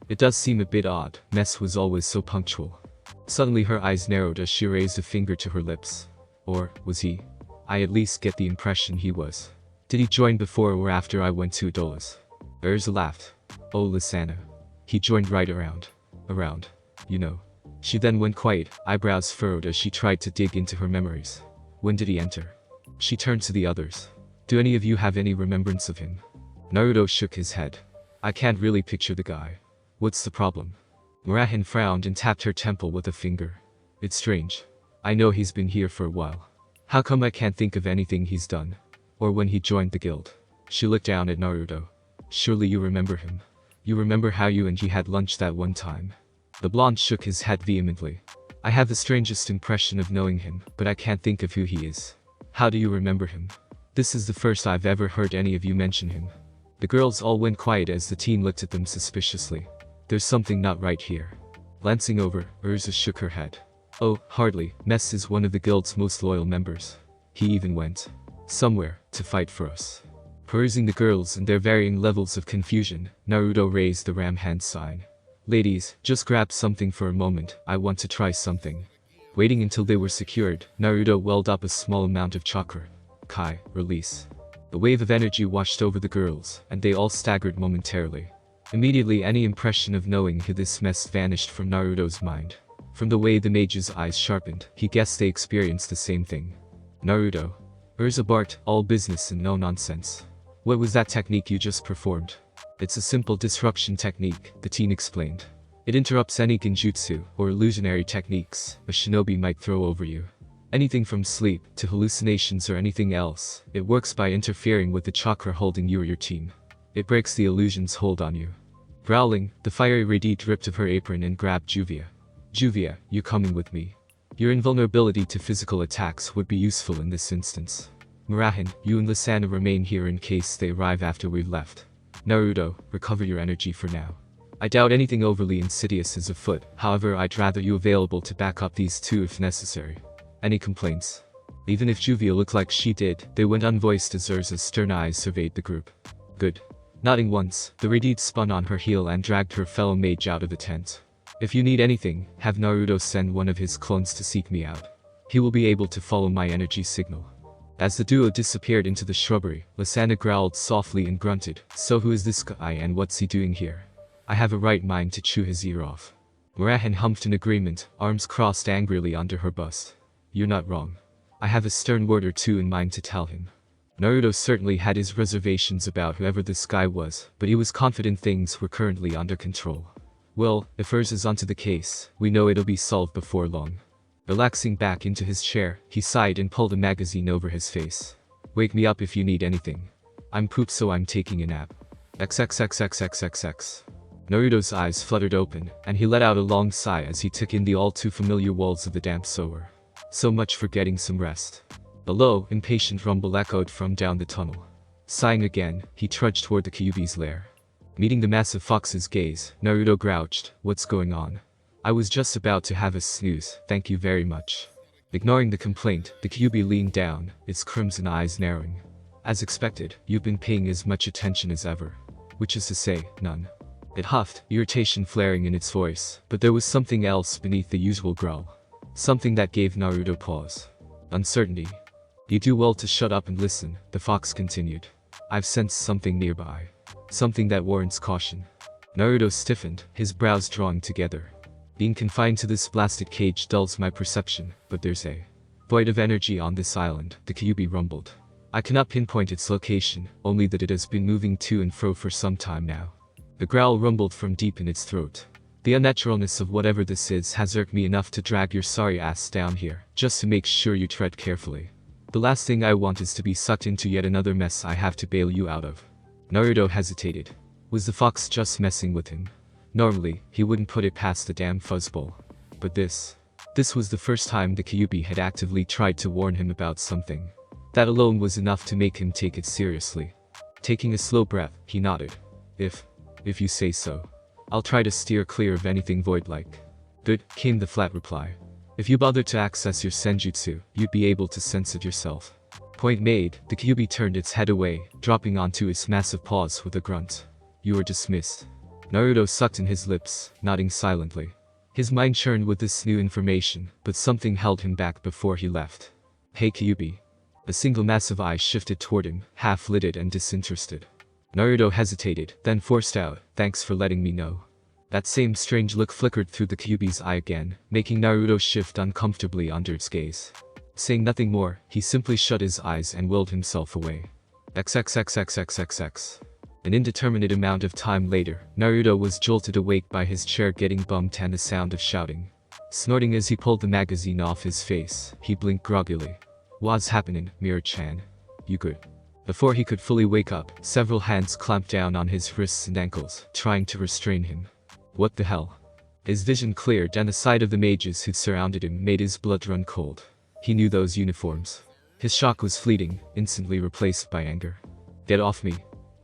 It does seem a bit odd, Mess was always so punctual. Suddenly her eyes narrowed as she raised a finger to her lips. Or, was he? I at least get the impression he was. Did he join before or after I went to Adola's? Urza laughed. Oh Lisana. He joined right around. You know. She then went quiet, eyebrows furrowed as she tried to dig into her memories. When did he enter? She turned to the others. Do any of you have any remembrance of him? Naruto shook his head. I can't really picture the guy. What's the problem? Murahin frowned and tapped her temple with a finger. It's strange. I know he's been here for a while. How come I can't think of anything he's done? Or when he joined the guild? She looked down at Naruto. Surely you remember him. You remember how you and he had lunch that one time. The blonde shook his head vehemently. I have the strangest impression of knowing him, but I can't think of who he is. How do you remember him? This is the first I've ever heard any of you mention him. The girls all went quiet as the teen looked at them suspiciously. There's something not right here. Glancing over, Urza shook her head. Oh, hardly. Mess is one of the guild's most loyal members. He even went somewhere to fight for us. Perusing the girls and their varying levels of confusion, Naruto raised the ram hand sign. Ladies, just grab something for a moment, I want to try something. Waiting until they were secured, Naruto welled up a small amount of chakra. Kai, release. A wave of energy washed over the girls, and they all staggered momentarily. Immediately any impression of knowing who this mess vanished from Naruto's mind. From the way the mage's eyes sharpened, he guessed they experienced the same thing. Naruto. Urza barked, all business and no nonsense. What was that technique you just performed? It's a simple disruption technique, the teen explained. It interrupts any genjutsu, or illusionary techniques, a shinobi might throw over you. Anything from sleep, to hallucinations or anything else, it works by interfering with the chakra holding you or your team. It breaks the illusion's hold on you. Growling, the fiery Redi dripped of her apron and grabbed Juvia. Juvia, you coming with me? Your invulnerability to physical attacks would be useful in this instance. Murahin, you and Lisana remain here in case they arrive after we've left. Naruto, recover your energy for now. I doubt anything overly insidious is afoot, however I'd rather you available to back up these two if necessary. Any complaints? Even if Juvia looked like she did, they went unvoiced as Urza's stern eyes surveyed the group. Good. Nodding once, the Radiant spun on her heel and dragged her fellow mage out of the tent. If you need anything, have Naruto send one of his clones to seek me out. He will be able to follow my energy signal. As the duo disappeared into the shrubbery, Lysandra growled softly and grunted, so who is this guy and what's he doing here? I have a right mind to chew his ear off. Murahan humphed in agreement, arms crossed angrily under her bust. You're not wrong. I have a stern word or two in mind to tell him. Naruto certainly had his reservations about whoever this guy was, but he was confident things were currently under control. Well, if Urza's onto the case, we know it'll be solved before long. Relaxing back into his chair, he sighed and pulled a magazine over his face. Wake me up if you need anything. I'm pooped so I'm taking a nap. XXXXXXX. Naruto's eyes fluttered open, and he let out a long sigh as he took in the all-too-familiar walls of the damp sewer. So much for getting some rest. A low, impatient rumble echoed from down the tunnel. Sighing again, he trudged toward the Kyuubi's lair. Meeting the massive fox's gaze, Naruto grouched, "What's going on?" "I was just about to have a snooze, thank you very much." Ignoring the complaint, the Kyuubi leaned down, its crimson eyes narrowing. "As expected, you've been paying as much attention as ever. Which is to say, none." It huffed, irritation flaring in its voice, but there was something else beneath the usual growl. Something that gave Naruto pause. Uncertainty. "You do well to shut up and listen," the fox continued. "I've sensed something nearby. Something that warrants caution." Naruto stiffened, his brows drawing together. "Being confined to this blasted cage dulls my perception, but there's a void of energy on this island," the Kyuubi rumbled. "I cannot pinpoint its location, only that it has been moving to and fro for some time now." The growl rumbled from deep in its throat. "The unnaturalness of whatever this is has irked me enough to drag your sorry ass down here, just to make sure you tread carefully. The last thing I want is to be sucked into yet another mess I have to bail you out of." Naruto hesitated. Was the fox just messing with him? Normally, he wouldn't put it past the damn fuzzball. But this was the first time the Kyuubi had actively tried to warn him about something. That alone was enough to make him take it seriously. Taking a slow breath, he nodded. If you say so. I'll try to steer clear of anything void-like." "Good," came the flat reply. "If you bother to access your senjutsu, you'd be able to sense it yourself." Point made, the Kyuubi turned its head away, dropping onto its massive paws with a grunt. "You are dismissed." Naruto sucked in his lips, nodding silently. His mind churned with this new information, but something held him back before he left. "Hey Kyuubi." A single massive eye shifted toward him, half-lidded and disinterested. Naruto hesitated, then forced out, "Thanks for letting me know." That same strange look flickered through the Kyuubi's eye again, making Naruto shift uncomfortably under its gaze. Saying nothing more, he simply shut his eyes and willed himself away. XXXXXXX. An indeterminate amount of time later, Naruto was jolted awake by his chair getting bumped and the sound of shouting. Snorting as he pulled the magazine off his face, he blinked groggily. "What's happening, Mira-chan? You good?" Before he could fully wake up, several hands clamped down on his wrists and ankles, trying to restrain him. What the hell? His vision cleared and the sight of the mages who'd surrounded him made his blood run cold. He knew those uniforms. His shock was fleeting, instantly replaced by anger. "Get off me."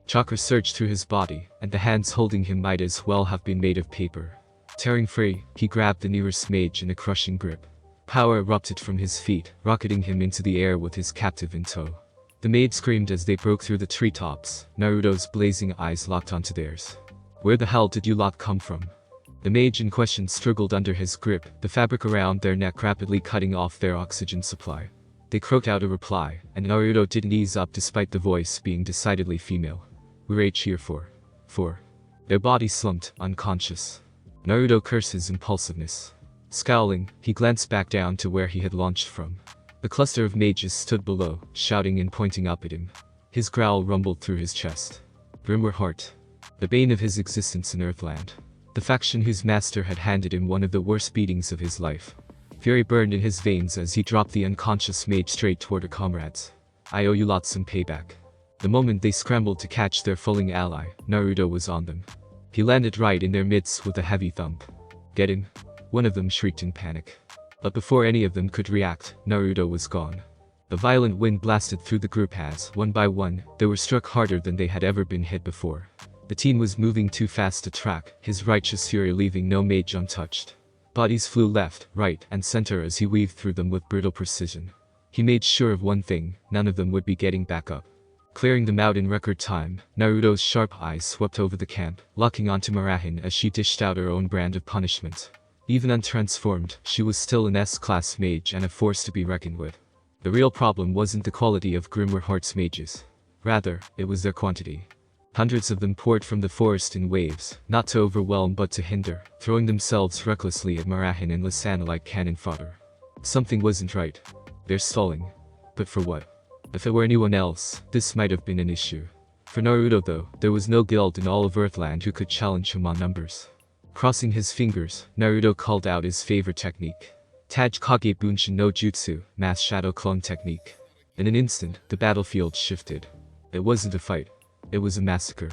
Chakra surged through his body, and the hands holding him might as well have been made of paper. Tearing free, he grabbed the nearest mage in a crushing grip. Power erupted from his feet, rocketing him into the air with his captive in tow. The maid screamed as they broke through the treetops, Naruto's blazing eyes locked onto theirs. "Where the hell did you lot come from?" The mage in question struggled under his grip, the fabric around their neck rapidly cutting off their oxygen supply. They croaked out a reply, and Naruto didn't ease up despite the voice being decidedly female. "We're here for. Their bodies slumped, unconscious. Naruto cursed his impulsiveness. Scowling, he glanced back down to where he had launched from. The cluster of mages stood below, shouting and pointing up at him. His growl rumbled through his chest. Grimwar Heart. The bane of his existence in Earthland. The faction whose master had handed him one of the worst beatings of his life. Fury burned in his veins as he dropped the unconscious mage straight toward her comrades. "I owe you lot some payback." The moment they scrambled to catch their falling ally, Naruto was on them. He landed right in their midst with a heavy thump. "Get him!" One of them shrieked in panic. But before any of them could react, Naruto was gone. A violent wind blasted through the group as, one by one, they were struck harder than they had ever been hit before. The teen was moving too fast to track, his righteous fury leaving no mage untouched. Bodies flew left, right, and center as he weaved through them with brutal precision. He made sure of one thing: none of them would be getting back up. Clearing them out in record time, Naruto's sharp eyes swept over the camp, locking onto Murahin as she dished out her own brand of punishment. Even untransformed, she was still an S-class mage and a force to be reckoned with. The real problem wasn't the quality of Grimmerhart's mages. Rather, it was their quantity. Hundreds of them poured from the forest in waves, not to overwhelm but to hinder, throwing themselves recklessly at Murahin and Lisana like cannon fodder. Something wasn't right. They're stalling. But for what? If it were anyone else, this might have been an issue. For Naruto though, there was no guild in all of Earthland who could challenge him on numbers. Crossing his fingers, Naruto called out his favorite technique. Tajikage Bunshin no Jutsu, Mass Shadow Clone Technique. In an instant, the battlefield shifted. It wasn't a fight. It was a massacre.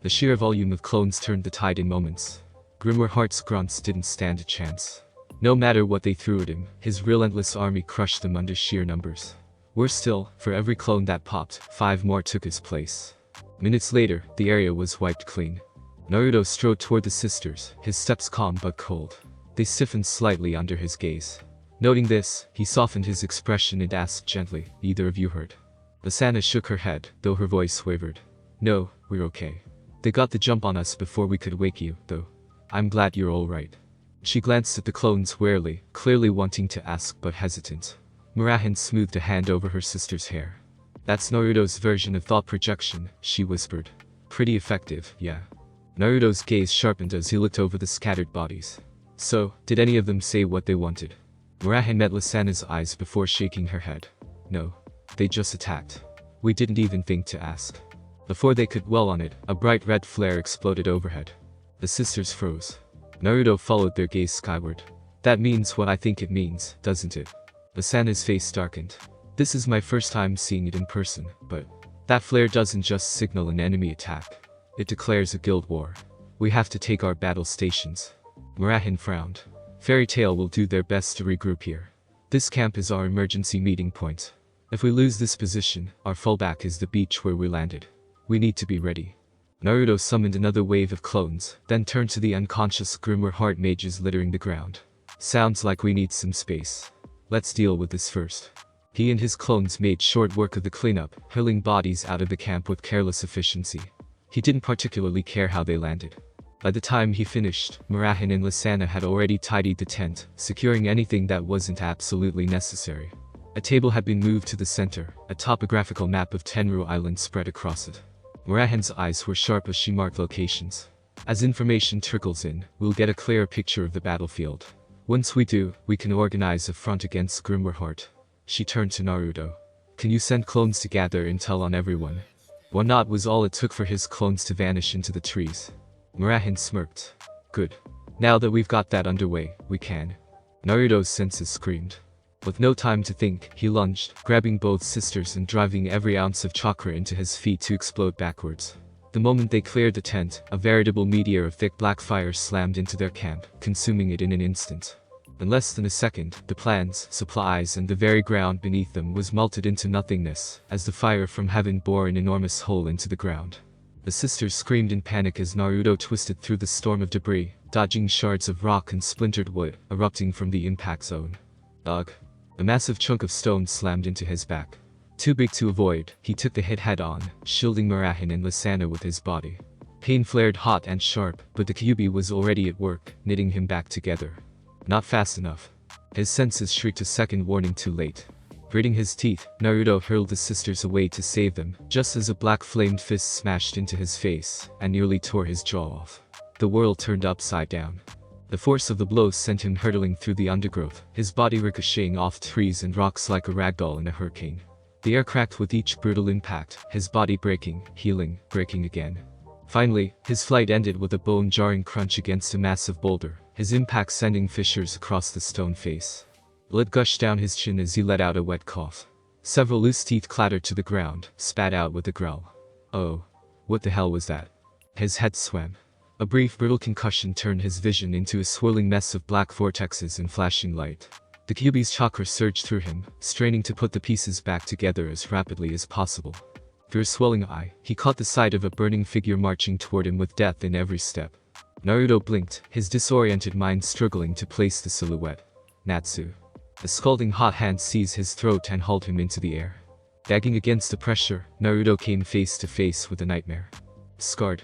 The sheer volume of clones turned the tide in moments. Grimmerhart's grunts didn't stand a chance. No matter what they threw at him, his relentless army crushed them under sheer numbers. Worse still, for every clone that popped, 5 more took his place. Minutes later, the area was wiped clean. Naruto strode toward the sisters, his steps calm but cold. They stiffened slightly under his gaze. Noting this, he softened his expression and asked gently, "Either of you hurt?" Lisana shook her head, though her voice wavered. "No, we're okay. They got the jump on us before we could wake you, though. I'm glad you're all right." She glanced at the clones warily, clearly wanting to ask but hesitant. Murahin smoothed a hand over her sister's hair. "That's Naruto's version of thought projection," she whispered. "Pretty effective, yeah." Naruto's gaze sharpened as he looked over the scattered bodies. "So, did any of them say what they wanted?" Murahin met Lisana's eyes before shaking her head. "No. They just attacked. We didn't even think to ask." Before they could dwell on it, a bright red flare exploded overhead. The sisters froze. Naruto followed their gaze skyward. "That means what I think it means, doesn't it?" Lisana's face darkened. "This is my first time seeing it in person, but that flare doesn't just signal an enemy attack. It declares a guild war. We have to take our battle stations." Murahin frowned. "Fairy Tail will do their best to regroup here. This camp is our emergency meeting point. If we lose this position, our fallback is the beach where we landed. We need to be ready." Naruto summoned another wave of clones, then turned to the unconscious Grimmerhart mages littering the ground. "Sounds like we need some space. Let's deal with this first." He and his clones made short work of the cleanup, hurling bodies out of the camp with careless efficiency. He didn't particularly care how they landed. By the time he finished, Murahin and Lisana had already tidied the tent, securing anything that wasn't absolutely necessary. A table had been moved to the center, a topographical map of Tenru Island spread across it. Murahin's eyes were sharp as she marked locations. "As information trickles in, we'll get a clearer picture of the battlefield. Once we do, we can organize a front against Grimmerhart." She turned to Naruto. "Can you send clones to gather intel on everyone?" One nod was all it took for his clones to vanish into the trees. Murahin smirked. "Good. Now that we've got that underway, we can." Naruto's senses screamed. With no time to think, he lunged, grabbing both sisters and driving every ounce of chakra into his feet to explode backwards. The moment they cleared the tent, a veritable meteor of thick black fire slammed into their camp, consuming it in an instant. In less than a second, the plants, supplies and the very ground beneath them was melted into nothingness, as the fire from heaven bore an enormous hole into the ground. The sisters screamed in panic as Naruto twisted through the storm of debris, dodging shards of rock and splintered wood, erupting from the impact zone. Ugh. A massive chunk of stone slammed into his back. Too big to avoid, he took the hit head-on, shielding Murahin and Lisana with his body. Pain flared hot and sharp, but the Kyuubi was already at work, knitting him back together. Not fast enough. His senses shrieked a second warning too late. Gritting his teeth, Naruto hurled the sisters away to save them, just as a black-flamed fist smashed into his face, and nearly tore his jaw off. The world turned upside down. The force of the blow sent him hurtling through the undergrowth, his body ricocheting off trees and rocks like a ragdoll in a hurricane. The air cracked with each brutal impact, his body breaking, healing, breaking again. Finally, his flight ended with a bone-jarring crunch against a massive boulder, his impact sending fissures across the stone face. Blood gushed down his chin as he let out a wet cough. Several loose teeth clattered to the ground, spat out with a growl. Oh. What the hell was that? His head swam. A brief brittle concussion turned his vision into a swirling mess of black vortexes and flashing light. The Kyuubi's chakra surged through him, straining to put the pieces back together as rapidly as possible. Through a swelling eye, he caught the sight of a burning figure marching toward him with death in every step. Naruto blinked, his disoriented mind struggling to place the silhouette. Natsu. The scalding hot hand seized his throat and hauled him into the air. Gagging against the pressure, Naruto came face to face with a nightmare. Scarred.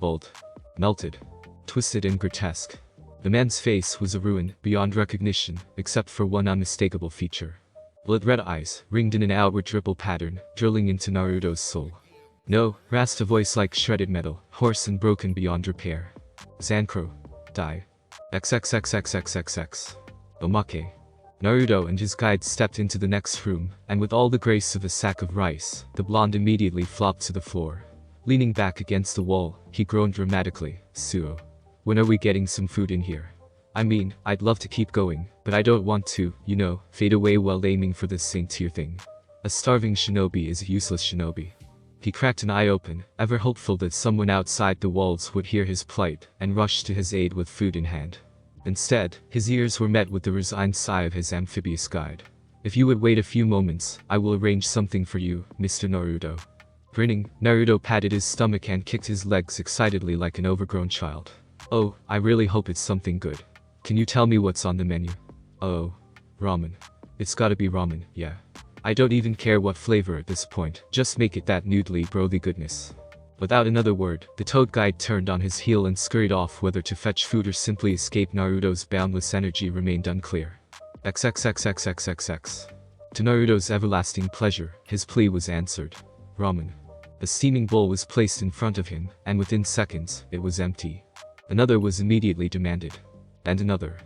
Bald. Melted. Twisted and grotesque. The man's face was a ruin, beyond recognition, except for one unmistakable feature. Blood-red eyes, ringed in an outward ripple pattern, drilling into Naruto's soul. No, rasped a voice like shredded metal, hoarse and broken beyond repair. Zankro. Die. XXXXXXX. Omake. Naruto and his guide stepped into the next room, and with all the grace of a sack of rice, the blonde immediately flopped to the floor. Leaning back against the wall, he groaned dramatically. Suo. When are we getting some food in here? I mean, I'd love to keep going, but I don't want to, you know, fade away while aiming for this Saint-tier thing. A starving shinobi is a useless shinobi. He cracked an eye open, ever hopeful that someone outside the walls would hear his plight and rush to his aid with food in hand. Instead, his ears were met with the resigned sigh of his amphibious guide. If you would wait a few moments, I will arrange something for you, Mr. Naruto. Grinning, Naruto patted his stomach and kicked his legs excitedly like an overgrown child. Oh, I really hope it's something good. Can you tell me what's on the menu? Oh, ramen. It's gotta be ramen, yeah. I don't even care what flavor at this point, just make it that noodly broly goodness. Without another word, the toad guide turned on his heel and scurried off. Whether to fetch food or simply escape Naruto's boundless energy remained unclear. XXXXXXX. To Naruto's everlasting pleasure, his plea was answered. Ramen. A steaming bowl was placed in front of him, and within seconds, it was empty. Another was immediately demanded. And another.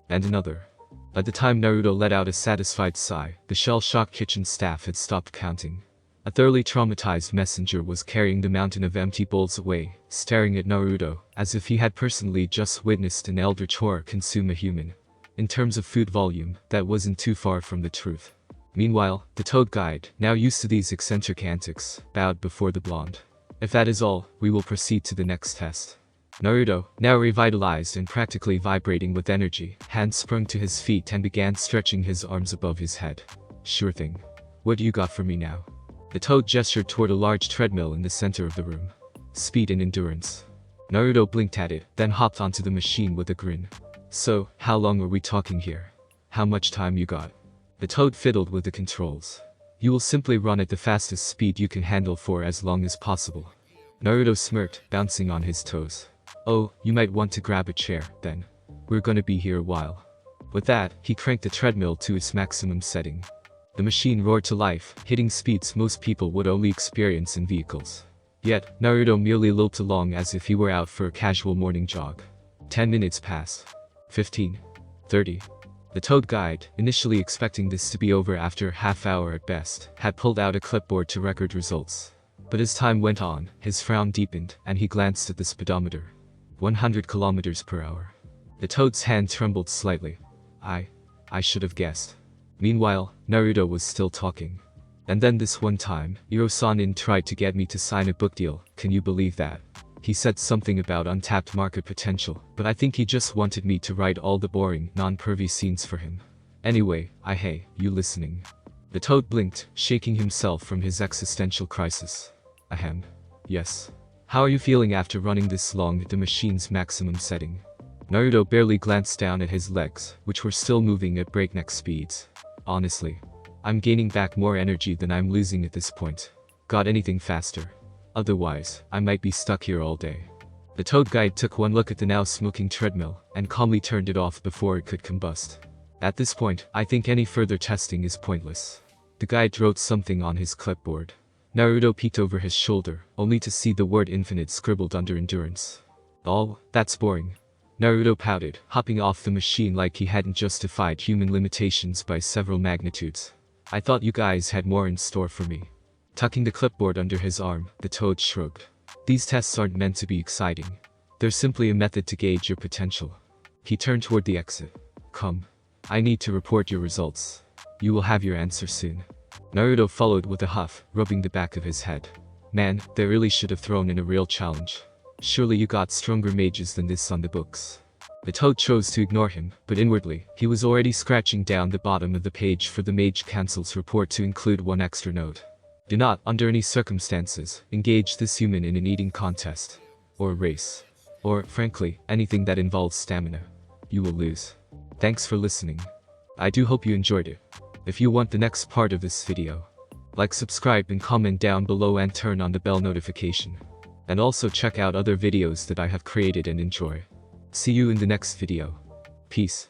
And another. By the time Naruto let out a satisfied sigh, the shell-shocked kitchen staff had stopped counting. A thoroughly traumatized messenger was carrying the mountain of empty bowls away, staring at Naruto, as if he had personally just witnessed an eldritch horror consume a human. In terms of food volume, that wasn't too far from the truth. Meanwhile, the toad guide, now used to these eccentric antics, bowed before the blonde. If that is all, we will proceed to the next test. Naruto, now revitalized and practically vibrating with energy, hands sprung to his feet and began stretching his arms above his head. Sure thing. What do you got for me now? The toad gestured toward a large treadmill in the center of the room. Speed and endurance. Naruto blinked at it, then hopped onto the machine with a grin. So, how long are we talking here? How much time you got? The toad fiddled with the controls. You will simply run at the fastest speed you can handle for as long as possible. Naruto smirked, bouncing on his toes. Oh, you might want to grab a chair, then. We're gonna be here a while. With that, he cranked the treadmill to its maximum setting. The machine roared to life, hitting speeds most people would only experience in vehicles. Yet, Naruto merely loped along as if he were out for a casual morning jog. 10 minutes passed. 15. 30. The toad guide, initially expecting this to be over after a half hour at best, had pulled out a clipboard to record results. But as time went on, his frown deepened, and he glanced at the speedometer. 100 kilometers per hour. The toad's hand trembled slightly. I should have guessed. Meanwhile, Naruto was still talking. And then this one time, Iro-sanin tried to get me to sign a book deal, can you believe that? He said something about untapped market potential, but I think he just wanted me to write all the boring, non-pervy scenes for him. Anyway, hey, you listening? The toad blinked, shaking himself from his existential crisis. Ahem. Yes. How are you feeling after running this long at the machine's maximum setting? Naruto barely glanced down at his legs, which were still moving at breakneck speeds. Honestly, I'm gaining back more energy than I'm losing at this point. Got anything faster? Otherwise, I might be stuck here all day. The toad guide took one look at the now smoking treadmill, and calmly turned it off before it could combust. At this point, I think any further testing is pointless. The guide wrote something on his clipboard. Naruto peeked over his shoulder, only to see the word infinite scribbled under endurance. Oh, that's boring. Naruto pouted, hopping off the machine like he hadn't justified human limitations by several magnitudes. I thought you guys had more in store for me. Tucking the clipboard under his arm, the toad shrugged. These tests aren't meant to be exciting. They're simply a method to gauge your potential. He turned toward the exit. Come. I need to report your results. You will have your answer soon. Naruto followed with a huff, rubbing the back of his head. Man, they really should have thrown in a real challenge. Surely you got stronger mages than this on the books. The toad chose to ignore him, but inwardly, he was already scratching down the bottom of the page for the Mage Council's report to include one extra note. Do not, under any circumstances, engage this human in an eating contest. Or race. or, frankly, anything that involves stamina, you will lose. Thanks for listening. I do hope you enjoyed it. If you want the next part of this video, like, subscribe and comment down below and turn on the bell notification. And also check out other videos that I have created and enjoy. See you in the next video. Peace.